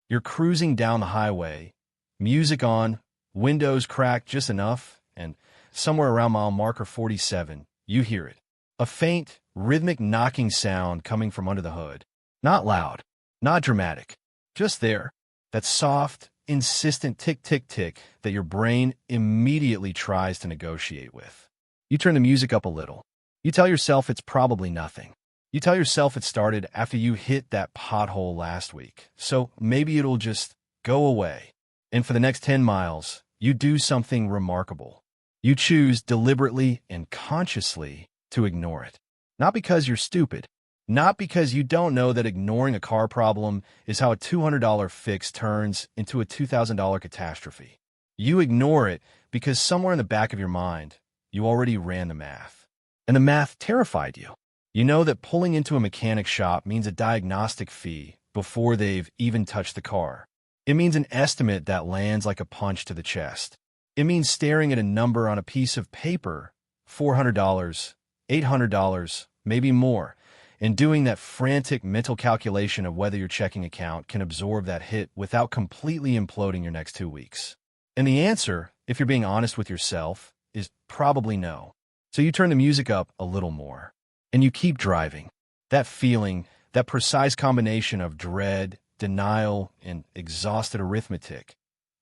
You're cruising down the highway, music on, windows cracked just enough, and somewhere around mile marker 47, you hear it. A faint, rhythmic knocking sound coming from under the hood. Not loud, not dramatic, just there. That soft, insistent tick-tick-tick that your brain immediately tries to negotiate with. You turn the music up a little. You tell yourself it's probably nothing. You tell yourself it started after you hit that pothole last week, so maybe it'll just go away. And for the next 10 miles, you do something remarkable. You choose deliberately and consciously to ignore it. Not because you're stupid. Not because you don't know that ignoring a car problem is how a $200 fix turns into a $2,000 catastrophe. You ignore it because somewhere in the back of your mind, you already ran the math. And the math terrified you. You know that pulling into a mechanic shop means a diagnostic fee before they've even touched the car. It means an estimate that lands like a punch to the chest. It means staring at a number on a piece of paper, $400, $800, maybe more, and doing that frantic mental calculation of whether your checking account can absorb that hit without completely imploding your next 2 weeks. And the answer, if you're being honest with yourself, is probably no. So you turn the music up a little more, and you keep driving. That feeling, that precise combination of dread, denial, and exhausted arithmetic,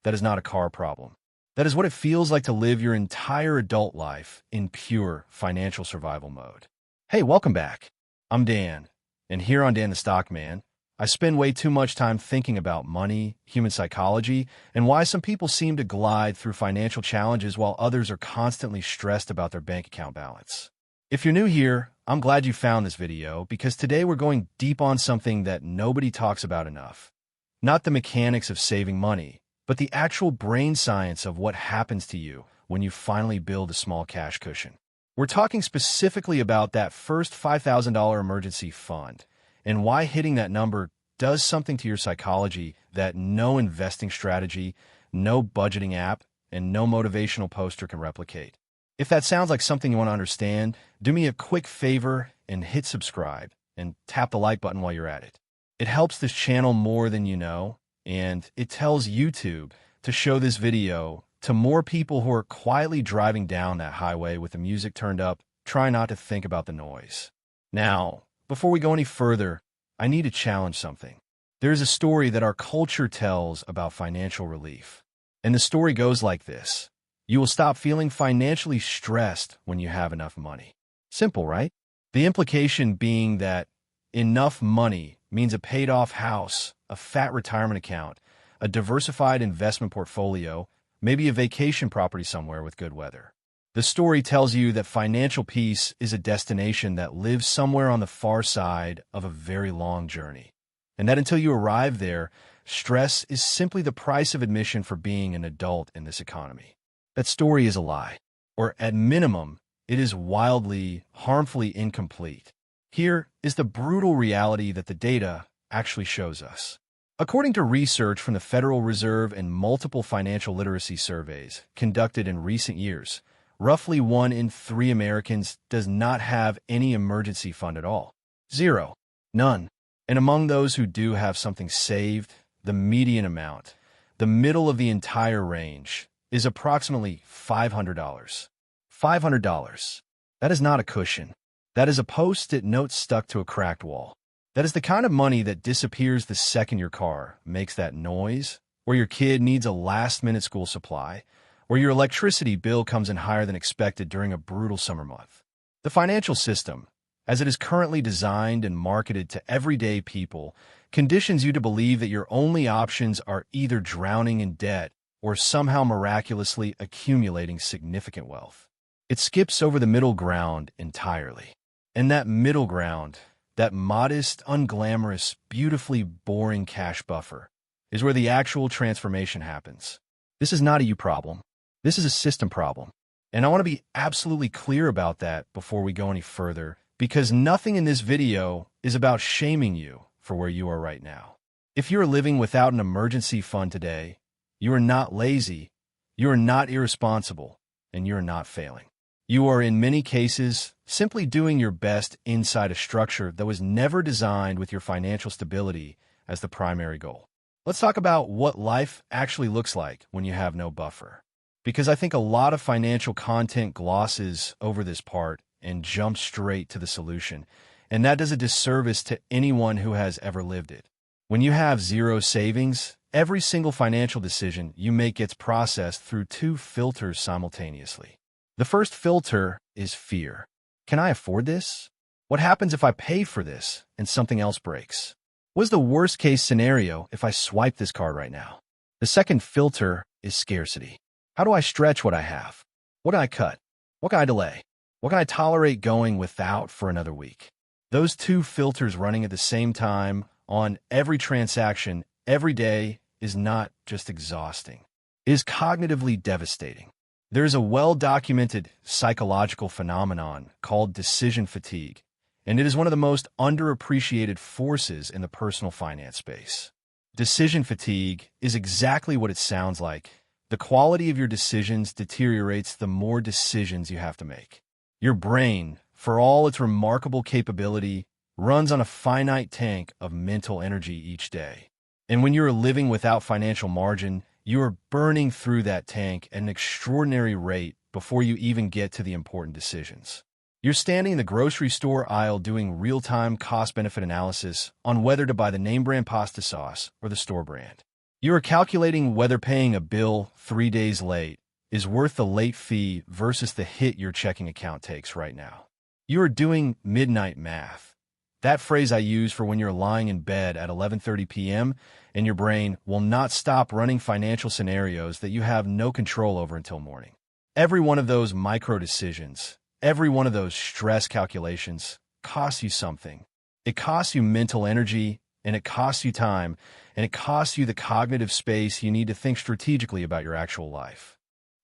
that is not a car problem. That is what it feels like to live your entire adult life in pure financial survival mode. Hey, welcome back. I'm Dan, and here on Dan the Stockman, I spend way too much time thinking about money, human psychology, and why some people seem to glide through financial challenges while others are constantly stressed about their bank account balance. If you're new here, I'm glad you found this video because today we're going deep on something that nobody talks about enough. Not the mechanics of saving money, but the actual brain science of what happens to you when you finally build a small cash cushion. We're talking specifically about that first $5,000 emergency fund and why hitting that number does something to your psychology that no investing strategy, no budgeting app, and no motivational poster can replicate. If that sounds like something you want to understand, do me a quick favor and hit subscribe and tap the like button while you're at it. It helps this channel more than you know, and it tells YouTube to show this video to more people who are quietly driving down that highway with the music turned up, try not to think about the noise. Now, before we go any further, I need to challenge something. There's a story that our culture tells about financial relief. And the story goes like this. You will stop feeling financially stressed when you have enough money. Simple, right? The implication being that enough money means a paid-off house, a fat retirement account, a diversified investment portfolio, maybe a vacation property somewhere with good weather. The story tells you that financial peace is a destination that lives somewhere on the far side of a very long journey, and that until you arrive there, stress is simply the price of admission for being an adult in this economy. That story is a lie, or at minimum, it is wildly, harmfully incomplete. Here is the brutal reality that the data actually shows us. According to research from the Federal Reserve and multiple financial literacy surveys conducted in recent years, roughly 1 in 3 Americans does not have any emergency fund at all. 0. None. And among those who do have something saved, the median amount, the middle of the entire range, is approximately $500. $500. That is not a cushion. That is a post-it note stuck to a cracked wall. That is the kind of money that disappears the second your car makes that noise, or your kid needs a last-minute school supply, or your electricity bill comes in higher than expected during a brutal summer month. The financial system, as it is currently designed and marketed to everyday people, conditions you to believe that your only options are either drowning in debt or somehow miraculously accumulating significant wealth. It skips over the middle ground entirely. And that middle ground, that modest, unglamorous, beautifully boring cash buffer, is where the actual transformation happens. This is not a you problem. This is a system problem. And I want to be absolutely clear about that before we go any further, because nothing in this video is about shaming you for where you are right now. If you are living without an emergency fund today, you are not lazy, you are not irresponsible, and you are not failing. You are, in many cases, simply doing your best inside a structure that was never designed with your financial stability as the primary goal. Let's talk about what life actually looks like when you have no buffer. Because I think a lot of financial content glosses over this part and jumps straight to the solution, and that does a disservice to anyone who has ever lived it. When you have zero savings, every single financial decision you make gets processed through two filters simultaneously. The first filter is fear. Can I afford this? What happens if I pay for this and something else breaks? What's the worst-case scenario if I swipe this card right now? The second filter is scarcity. How do I stretch what I have? What can I cut? What can I delay? What can I tolerate going without for another week? Those two filters running at the same time on every transaction every day is not just exhausting. It is cognitively devastating. There is a well-documented psychological phenomenon called decision fatigue, and it is one of the most underappreciated forces in the personal finance space. Decision fatigue is exactly what it sounds like. The quality of your decisions deteriorates the more decisions you have to make. Your brain, for all its remarkable capability, runs on a finite tank of mental energy each day. And when you are living without financial margin, you are burning through that tank at an extraordinary rate before you even get to the important decisions. You're standing in the grocery store aisle doing real-time cost-benefit analysis on whether to buy the name-brand pasta sauce or the store brand. You are calculating whether paying a bill 3 days late is worth the late fee versus the hit your checking account takes right now. You are doing midnight math. That phrase I use for when you're lying in bed at 11:30 p.m. and your brain will not stop running financial scenarios that you have no control over until morning. Every one of those micro decisions, every one of those stress calculations costs you something. It costs you mental energy, and it costs you time, and it costs you the cognitive space you need to think strategically about your actual life.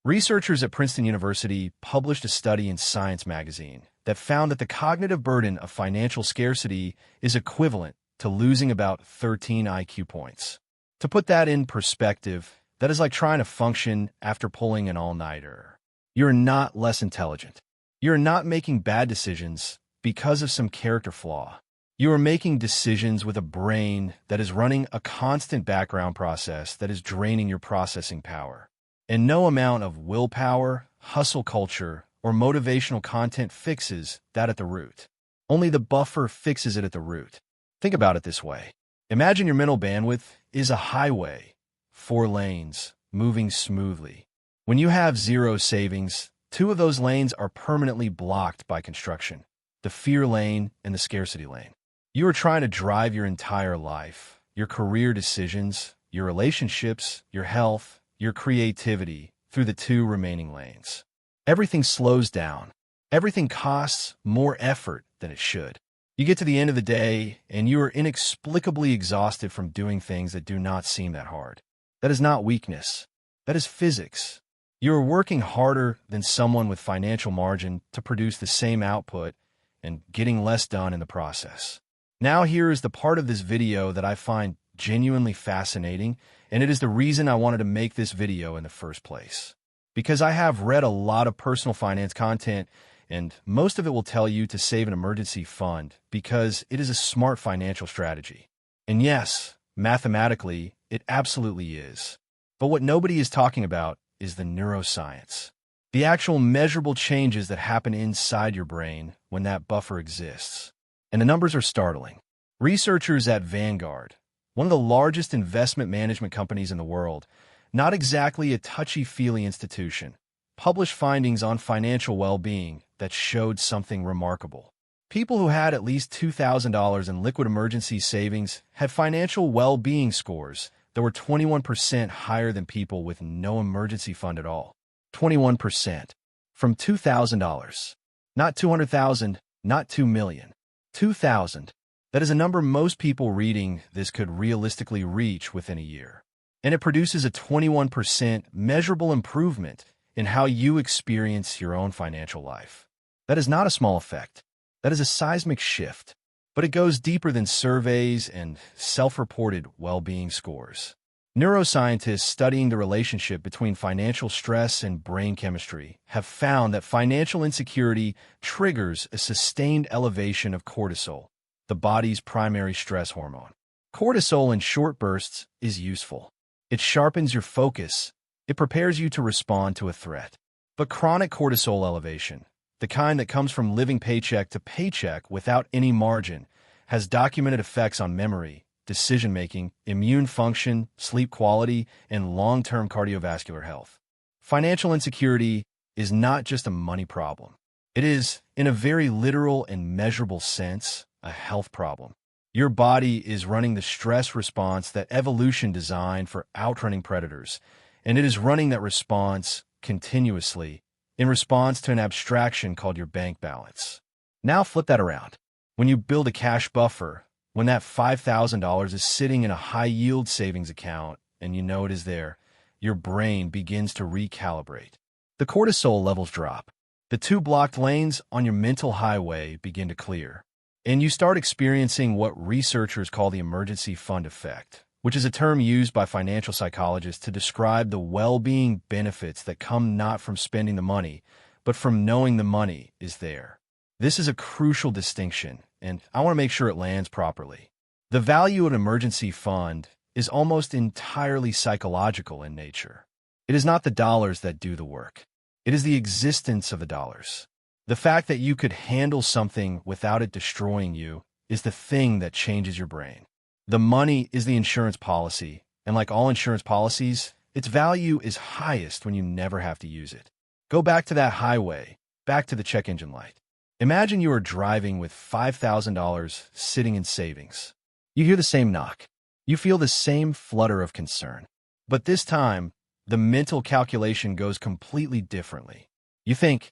Researchers at Princeton University published a study in Science magazine that found that the cognitive burden of financial scarcity is equivalent to losing about 13 IQ points. To put that in perspective, that is like trying to function after pulling an all-nighter. You're not less intelligent. You're not making bad decisions because of some character flaw. You are making decisions with a brain that is running a constant background process that is draining your processing power. And no amount of willpower, hustle culture, or motivational content fixes that at the root. Only the buffer fixes it at the root. Think about it this way. Imagine your mental bandwidth is a highway, 4 lanes, moving smoothly. When you have zero savings, 2 of those lanes are permanently blocked by construction, the fear lane and the scarcity lane. You are trying to drive your entire life, your career decisions, your relationships, your health, your creativity through the 2 remaining lanes. Everything slows down. Everything costs more effort than it should. You get to the end of the day and you are inexplicably exhausted from doing things that do not seem that hard. That is not weakness. That is physics. You are working harder than someone with financial margin to produce the same output and getting less done in the process. Now here is the part of this video that I find genuinely fascinating, and it is the reason I wanted to make this video in the first place. Because I have read a lot of personal finance content, and most of it will tell you to save an emergency fund because it is a smart financial strategy. And yes, mathematically, it absolutely is. But what nobody is talking about is the neuroscience. The actual measurable changes that happen inside your brain when that buffer exists. And the numbers are startling. Researchers at Vanguard, one of the largest investment management companies in the world, not exactly a touchy-feely institution, published findings on financial well-being that showed something remarkable. People who had at least $2,000 in liquid emergency savings had financial well-being scores that were 21% higher than people with no emergency fund at all. 21%. From $2,000. Not $200,000, not $2 million. 2,000. That is a number most people reading this could realistically reach within a year. And it produces a 21% measurable improvement in how you experience your own financial life. That is not a small effect. That is a seismic shift. But it goes deeper than surveys and self-reported well-being scores. Neuroscientists studying the relationship between financial stress and brain chemistry have found that financial insecurity triggers a sustained elevation of cortisol, the body's primary stress hormone. Cortisol in short bursts is useful. It sharpens your focus. It prepares you to respond to a threat. But chronic cortisol elevation, the kind that comes from living paycheck to paycheck without any margin, has documented effects on memory, decision-making, immune function, sleep quality, and long-term cardiovascular health. Financial insecurity is not just a money problem. It is, in a very literal and measurable sense, a health problem. Your body is running the stress response that evolution designed for outrunning predators, and it is running that response continuously in response to an abstraction called your bank balance. Now flip that around. When you build a cash buffer, when that $5,000 is sitting in a high-yield savings account and you know it is there, your brain begins to recalibrate. The cortisol levels drop. The two blocked lanes on your mental highway begin to clear. And you start experiencing what researchers call the emergency fund effect, which is a term used by financial psychologists to describe the well-being benefits that come not from spending the money, but from knowing the money is there. This is a crucial distinction, and I want to make sure it lands properly. The value of an emergency fund is almost entirely psychological in nature. It is not the dollars that do the work. It is the existence of the dollars. The fact that you could handle something without it destroying you is the thing that changes your brain. The money is the insurance policy, and like all insurance policies, its value is highest when you never have to use it. Go back to that highway, back to the check engine light. Imagine you are driving with $5,000 sitting in savings. You hear the same knock. You feel the same flutter of concern. But this time, the mental calculation goes completely differently. You think,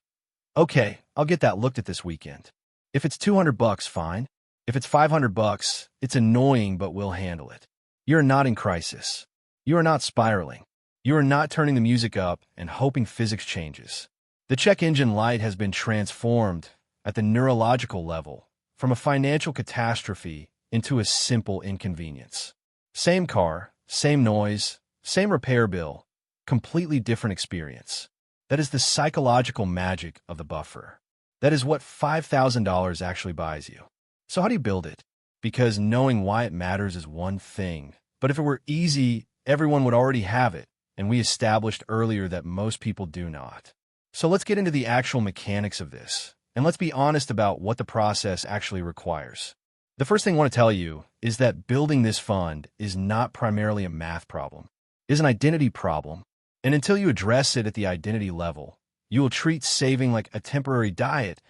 okay, I'll get that looked at this weekend. If it's $200, fine. If it's $500, it's annoying, but we'll handle it. You're not in crisis. You are not spiraling. You are not turning the music up and hoping physics changes. The check engine light has been transformed at the neurological level from a financial catastrophe into a simple inconvenience. Same car, same noise, same repair bill, completely different experience. That is the psychological magic of the buffer. That is what $5,000 actually buys you. So how do you build it? Because knowing why it matters is one thing. But if it were easy, everyone would already have it, and we established earlier that most people do not. So let's get into the actual mechanics of this, and let's be honest about what the process actually requires. The first thing I want to tell you is that building this fund is not primarily a math problem. It is an identity problem. And until you address it at the identity level, you will treat saving like a temporary diet,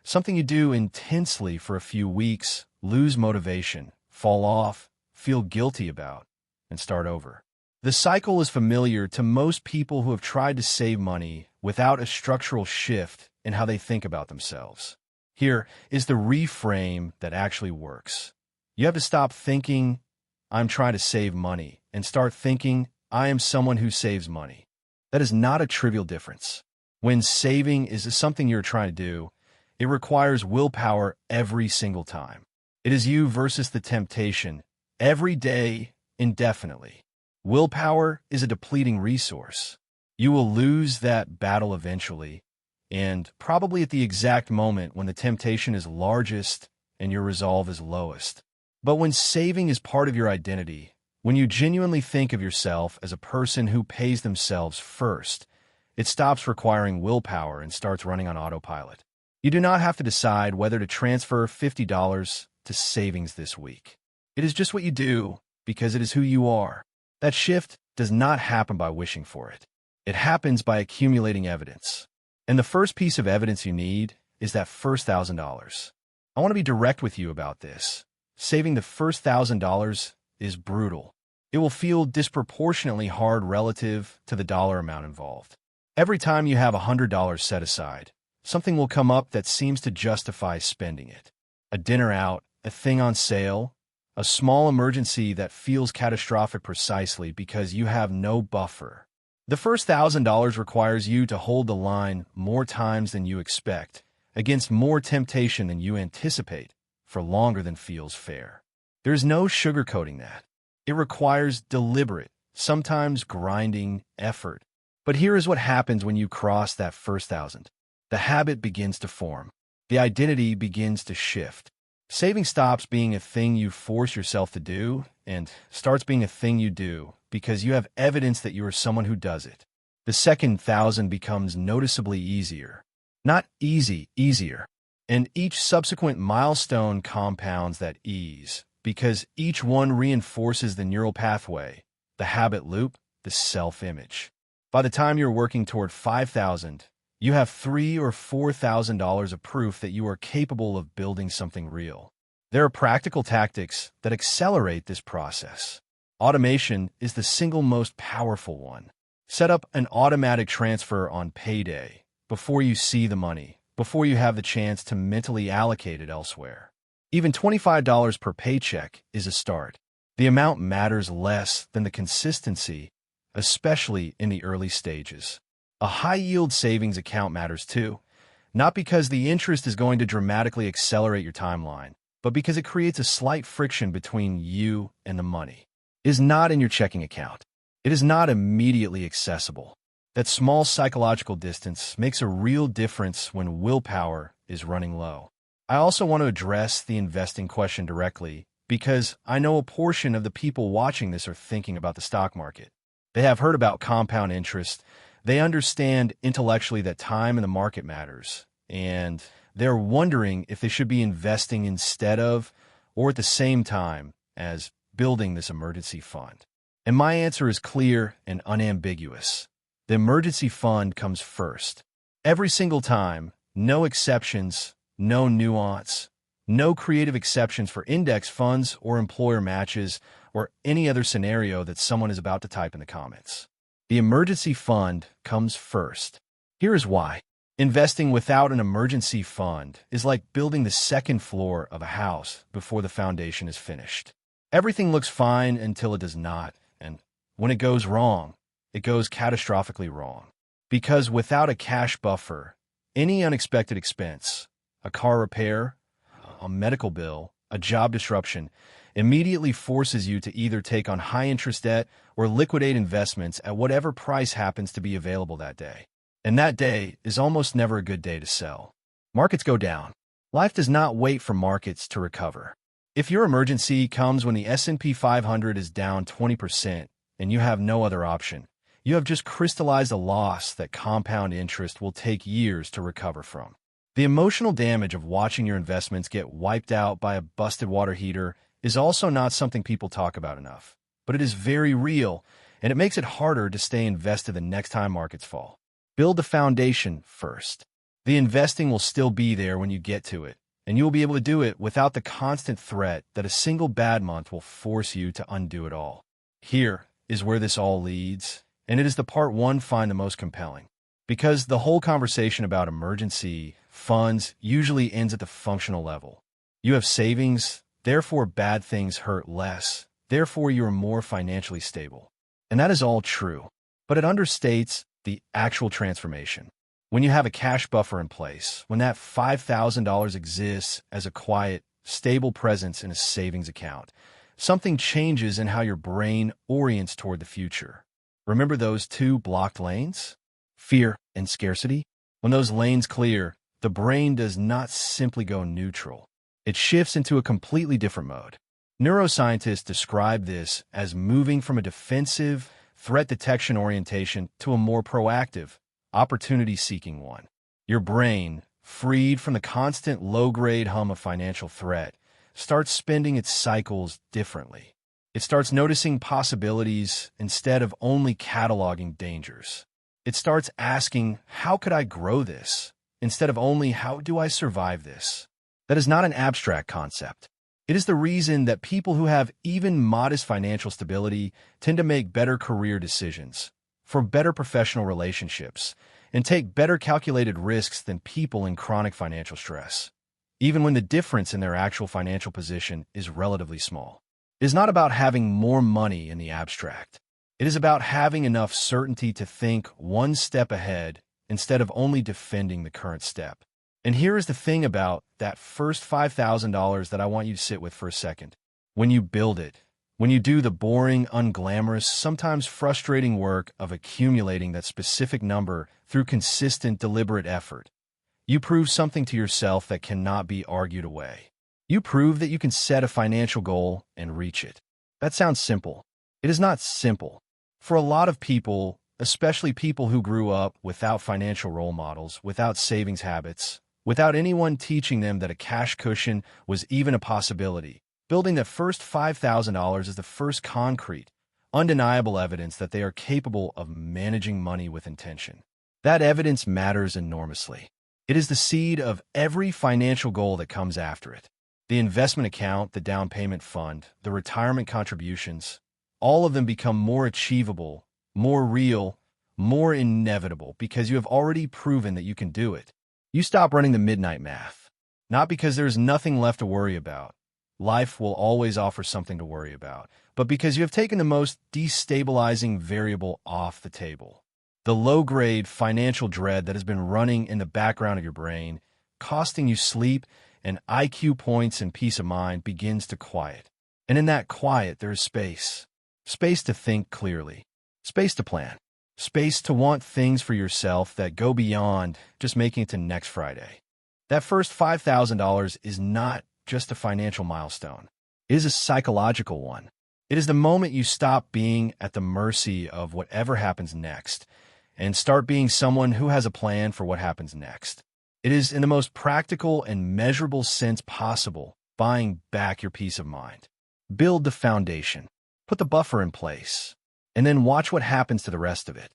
something you do intensely for a few weeks, lose motivation, fall off, feel guilty about, and start over. The cycle is familiar to most people who have tried to save money without a structural shift in how they think about themselves. Here is the reframe that actually works. You have to stop thinking, I'm trying to save money, and start thinking, I am someone who saves money. That is not a trivial difference. When saving is something you're trying to do, it requires willpower every single time. It is you versus the temptation, every day, indefinitely. Willpower is a depleting resource. You will lose that battle eventually, and probably at the exact moment when the temptation is largest and your resolve is lowest. But when saving is part of your identity, when you genuinely think of yourself as a person who pays themselves first, it stops requiring willpower and starts running on autopilot. You do not have to decide whether to transfer $50 to savings this week. It is just what you do because it is who you are. That shift does not happen by wishing for it. It happens by accumulating evidence. And the first piece of evidence you need is that first $1,000. I want to be direct with you about this. Saving the first $1,000 is brutal. It will feel disproportionately hard relative to the dollar amount involved. Every time you have $100 set aside, something will come up that seems to justify spending it. A dinner out, a thing on sale, a small emergency that feels catastrophic precisely because you have no buffer. The first $1,000 requires you to hold the line more times than you expect, against more temptation than you anticipate, for longer than feels fair. There is no sugarcoating that. It requires deliberate, sometimes grinding effort. But here is what happens when you cross that first 1,000. The habit begins to form. The identity begins to shift. Saving stops being a thing you force yourself to do and starts being a thing you do because you have evidence that you are someone who does it. The second 1,000 becomes noticeably easier. Not easy, easier. And each subsequent milestone compounds that ease because each one reinforces the neural pathway, the habit loop, the self-image. By the time you're working toward 5,000, you have $3,000 or $4,000 of proof that you are capable of building something real. There are practical tactics that accelerate this process. Automation is the single most powerful one. Set up an automatic transfer on payday, before you see the money, before you have the chance to mentally allocate it elsewhere. Even $25 per paycheck is a start. The amount matters less than the consistency, especially in the early stages. A high-yield savings account matters too, not because the interest is going to dramatically accelerate your timeline, but because it creates a slight friction between you and the money. It is not in your checking account. It is not immediately accessible. That small psychological distance makes a real difference when willpower is running low. I also want to address the investing question directly because I know a portion of the people watching this are thinking about the stock market. They have heard about compound interest. They understand intellectually that time in the market matters, and they're wondering if they should be investing instead of or at the same time as building this emergency fund. And my answer is clear and unambiguous. The emergency fund comes first. Every single time, no exceptions, no nuance, no creative exceptions for index funds or employer matches or any other scenario that someone is about to type in the comments. The emergency fund comes first. Here is why. Investing without an emergency fund is like building the second floor of a house before the foundation is finished. Everything looks fine until it does not, and when it goes wrong, it goes catastrophically wrong. Because without a cash buffer, any unexpected expense, a car repair, a medical bill, a job disruption, immediately forces you to either take on high-interest debt or liquidate investments at whatever price happens to be available that day. And that day is almost never a good day to sell. Markets go down. Life does not wait for markets to recover. If your emergency comes when the S&P 500 is down 20% and you have no other option, you have just crystallized a loss that compound interest will take years to recover from. The emotional damage of watching your investments get wiped out by a busted water heater is also not something people talk about enough, but it is very real, and it makes it harder to stay invested the next time markets fall. Build the foundation first. The investing will still be there when you get to it, and you will be able to do it without the constant threat that a single bad month will force you to undo it all. Here is where this all leads, and it is the part one find the most compelling. Because the whole conversation about emergency funds usually ends at the functional level. You have savings, therefore bad things hurt less, therefore you are more financially stable. And that is all true, but it understates the actual transformation. When you have a cash buffer in place, when that $5,000 exists as a quiet, stable presence in a savings account, something changes in how your brain orients toward the future. Remember those two blocked lanes? Fear and scarcity? When those lanes clear, the brain does not simply go neutral. It shifts into a completely different mode. Neuroscientists describe this as moving from a defensive, threat detection orientation to a more proactive, opportunity-seeking one. Your brain, freed from the constant low-grade hum of financial threat, starts spending its cycles differently. It starts noticing possibilities instead of only cataloging dangers. It starts asking, how could I grow this? Instead of only, how do I survive this? That is not an abstract concept. It is the reason that people who have even modest financial stability tend to make better career decisions, form better professional relationships, and take better calculated risks than people in chronic financial stress, even when the difference in their actual financial position is relatively small. It is not about having more money in the abstract. It is about having enough certainty to think one step ahead instead of only defending the current step. And here is the thing about that first $5,000 that I want you to sit with for a second. When you build it, when you do the boring, unglamorous, sometimes frustrating work of accumulating that specific number through consistent, deliberate effort, you prove something to yourself that cannot be argued away. You prove that you can set a financial goal and reach it. That sounds simple. It is not simple. For a lot of people, especially people who grew up without financial role models, without savings habits, without anyone teaching them that a cash cushion was even a possibility, building that first $5,000 is the first concrete, undeniable evidence that they are capable of managing money with intention. That evidence matters enormously. It is the seed of every financial goal that comes after it. The investment account, the down payment fund, the retirement contributions, all of them become more achievable, more real, more inevitable because you have already proven that you can do it. You stop running the midnight math, not because there's nothing left to worry about. Life will always offer something to worry about, but because you have taken the most destabilizing variable off the table. The low-grade financial dread that has been running in the background of your brain, costing you sleep and IQ points and peace of mind begins to quiet. And in that quiet, there is space. Space to think clearly. Space to plan. Space to want things for yourself that go beyond just making it to next Friday. That first $5,000 is not just a financial milestone. It is a psychological one. It is the moment you stop being at the mercy of whatever happens next and start being someone who has a plan for what happens next. It is, in the most practical and measurable sense possible, buying back your peace of mind. Build the foundation. Put the buffer in place. And then watch what happens to the rest of it.